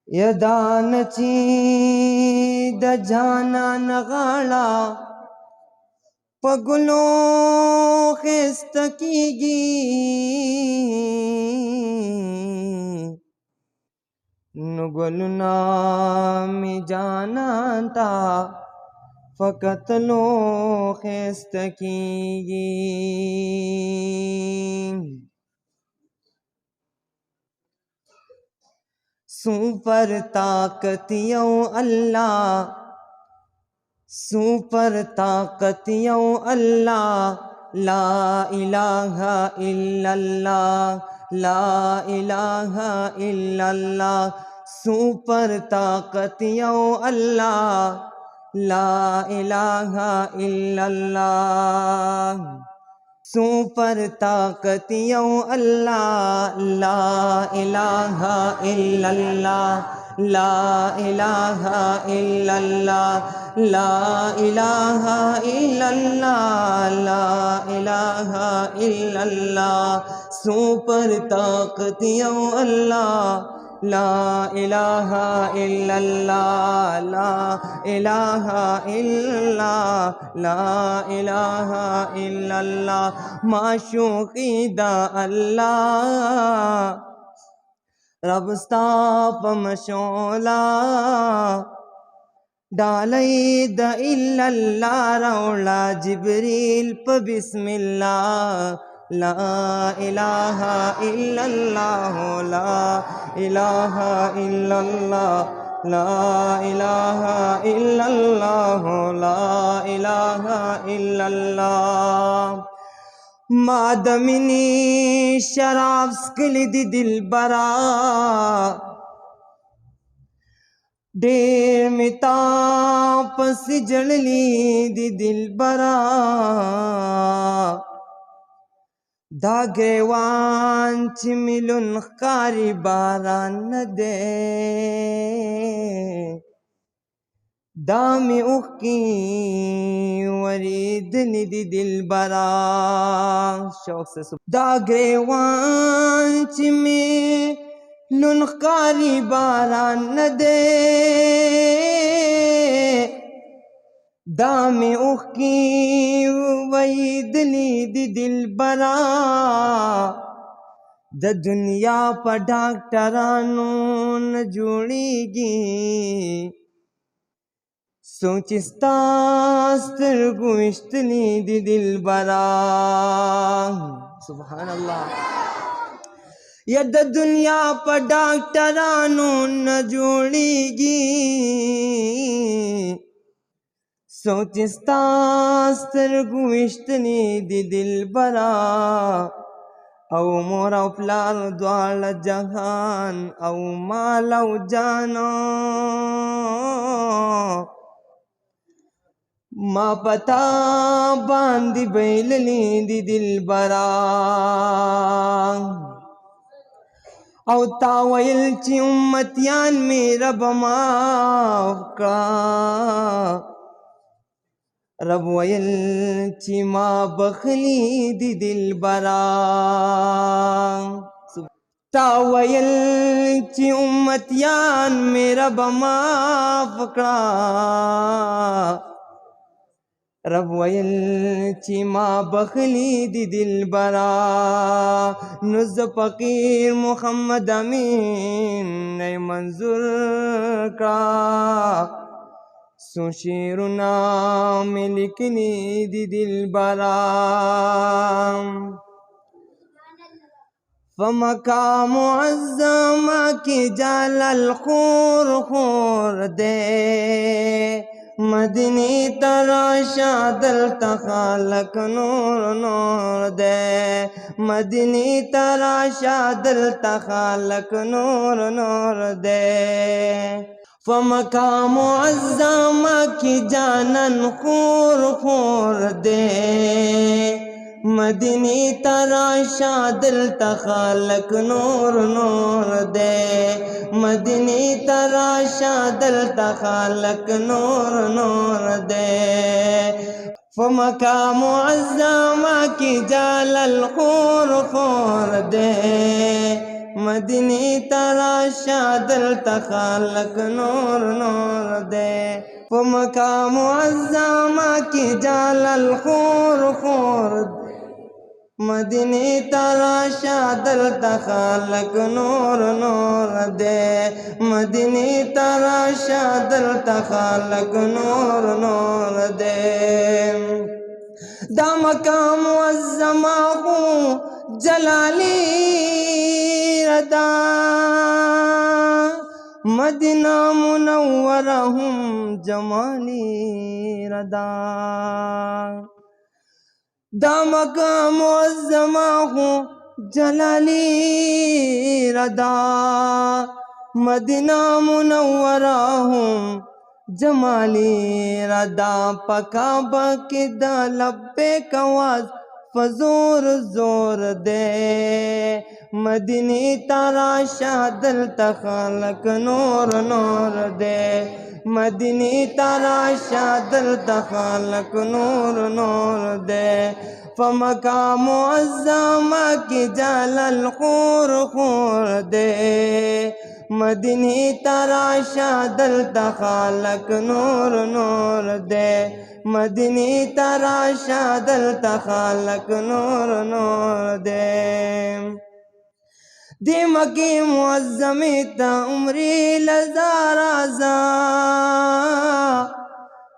یدان چی د جانان غاړه په ګلو ښایسته کیږي نو ګلونه مې جانان ته په کتلو ښایسته کیږي سوپر طاقت یو الله سوپر طاقت یو الله لا اله الا الله لا اله الا الله سوپر طاقت یو الله لا اله الا الله سوپر طاقت یو اللہ لا الہ الا اللہ لا الہ الا اللہ لا الہ الا اللہ لا الہ الا اللہ سوپر طاقت یو اللہ لا الہ الا اللہ لا الہ الا اللہ لا الہ الا اللہ معشوقی دا اللہ رب ستا پا مشولا ڈالی دا الا اللہ رولا جبریل پا بسم اللہ لا الہ الا اللہ لا الہ الا اللہ لا الہ الا اللہ لا الہ الا اللہ ما دمنی شراب سکلی دی دل برا دیر متا پس جڑلی دی دل برا دا گریوان چی ملون خکاری باران ندے دا می اوخ کی وریدنی دی دل برا شوق سے دا گریوان چی ملون خکاری باران ندے دامی اوخ کی ویدلی دی دل برا د دنیا پا ڈاکٹرانو نجوڑی گی سوچستا سترگو اشتلی دی دل برا سبحان اللہ یا د دنیا پا ڈاکٹرانو نجوڑی گی سوچستا سترگو اشتنی دی دل برا او مور او پلار دوال جہان او مال او جانا ما پتا باندی بیللی دی دل برا او تاویل چی امتیان می رب معاف کا رب ویل چی ما بخلی دی دل برا تا ویل چی امتیان می رب معاف کا رب ویل چی ما بخلی دی دل برا نز فقیر محمد امین نئی منظور کا سو شیرنا میں لکھنی دی دل برا فمقام معظم کی جلال خور خور دے مدنی تراشا دل تخالق نور نور دے مدنی تراشا دل تخالق نور نور دے فمقام معظم کی جانن خور خور دے مدنی تراشا دل تخالق نور نور دے مدنی تراشا دل تخالق نور نور دے فمقام معظم کی جلال خور خور دے مدینی تراشا دلتا خالق نور نور دے پا مقام معظمہ کی جلال خور خور مدینی تراشا دلتا خالق نور نور دے مدینی تراشا دلتا خالق نور نور دے دا مقام معظمہ ہوں جلالی ردا مدینہ منورہ ہوں جمالی ردا دا مقام معظمہ ہوں جلالی ردا مدینہ منورہ ہوں جمالی ردا پکعبہ کی دا لبیک آواز فزور زور دے مدینی تراشا دلتا خالق نور نور دے مدینی تراشا دلتا خالق نور نور دے فمقام معظمہ کی جلال خور خور دے مدینی تراشا دلتا خالق نور نور دے مدینی تراشا دلتا خالق نور نور دے دی مکی معظمی تا عمری لزارازا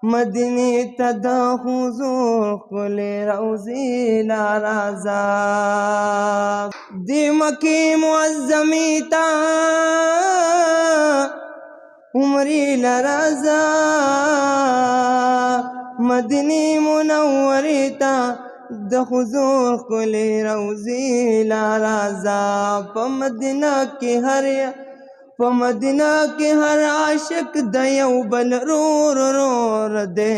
مدینی تا دا حضور خلی روزی لارازا دی مکی معظمی تا عمری لرازا مدینی منوری تا د حضور خلی روزی لارازا پا مدینہ کی ہر عاشق دیو بل رور رور دے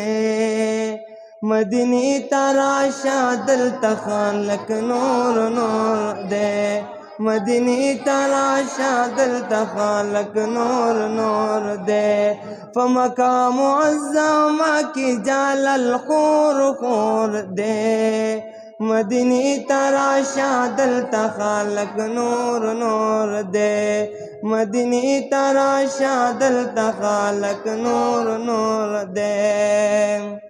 مدینی تراشا دلتا خالق نور نور دے مدینی تراشا دلتا خالق نور نور دے فمقام معظمہ کی جلال خور خور دے مدینی تراشا دلتا خالق نور نور دے مدینی تراشا دلتا خالق نور نور دے